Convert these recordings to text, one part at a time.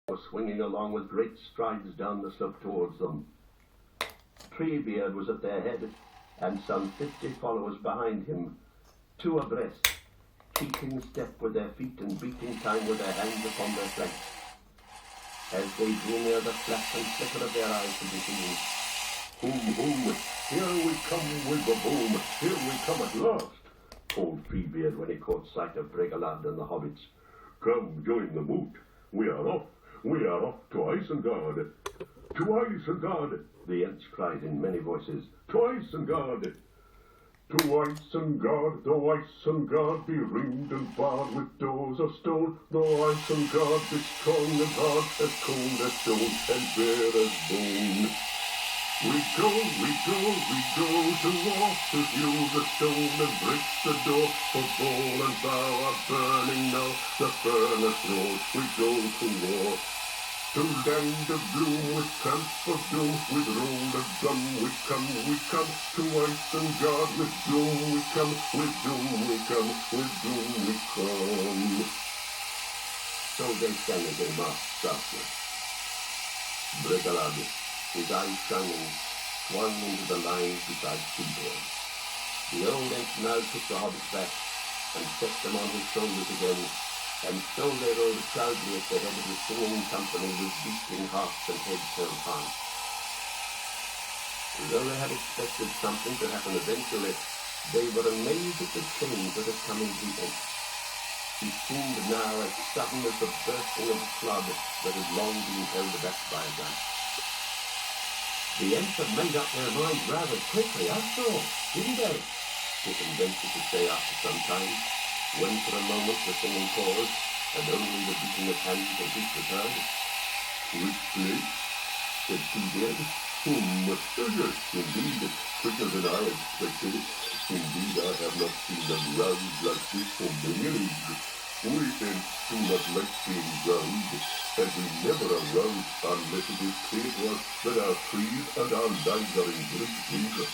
was swinging along with great strides down the slope towards them. Treebeard was at their head, and some 50 followers behind him, 2 abreast, keeping step with their feet and beating time with their hands upon their flanks. As they drew near, the flash and flicker of their eyes could be seen. "Boom, boom, here we come with the boom, here we come at last," called Treebeard when he caught sight of Bregalad and the hobbits. "Come, join the moot. We are off to Isengard." "To Isengard," the Ents cried in many voices. "To Isengard." "To Isengard, though Isengard be ringed and barred with doors of stone, though Isengard be strong and hard, as cold as stone and bare as bone. We go to war, to hew the stone and break the door, for ball and bow are burning now, the furnace roars, we go to war. To land of bloom with tramp of doom, with roll of drum we come, to Isengard with doom we come, with doom we come, with doom we come. So they sang as they marched southward. Bregalad, his eyes shining, swung into the lines beside Treebeard. The old Ent now took the hobbits back and set them on his shoulders again, and so they rode proudly at the head of the singing company with beating hearts and heads held high. Though they had expected something to happen eventually, they were amazed at the change that had come into the Ent. He seemed now as sudden as the bursting of a flood that had long been held back by a gun. The Ents had made up their minds rather quickly, after all, didn't they? Dickon ventured to say after some time, when for a moment the singing paused, and only the beating of hands and feet was heard. "Quickly," said Treebeard. Yes, indeed, quicker than I expected. Indeed, I have not seen them roused like this for many leagues. We Ents do not like being roused, and we never are roused unless it is clear to us that our trees and our lives are in great danger.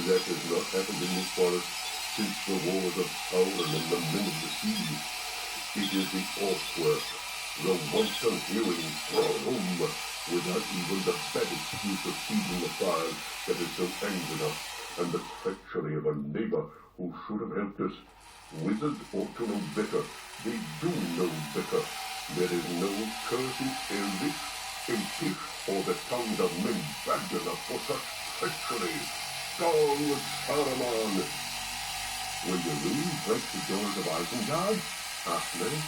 That has not happened in this forest since the wars of Sauron and the men of the sea. It is the Orc-work, the wanton hewing for a home, without even the bad excuse of feeding the fire, that has so angered us, and the treachery of a neighbor who should have helped us. Wizards ought to know better. They do know better. There is no curse in Elvish, in Tish, or the tongues of men bad enough for such treachery. Down with Saruman! "Will you really break the doors of Isengard?" asked Mary.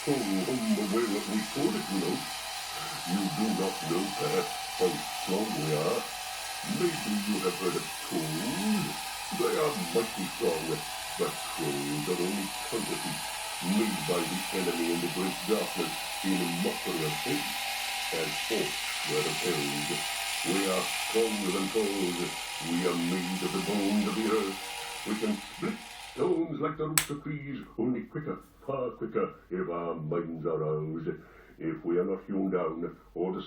"The way that we could, you know. You do not know, perhaps, how strong we are. Maybe you have heard of trolls. They are mighty strong, but trolls are only counterfeits, made by the enemy in the great darkness in mockery of hate, as orcs were of old. We are stronger than trolls. We are made of the bones of the earth. We can split stones like the roots of trees, only quicker, far quicker, if our minds are roused. If we are not hewn down, or the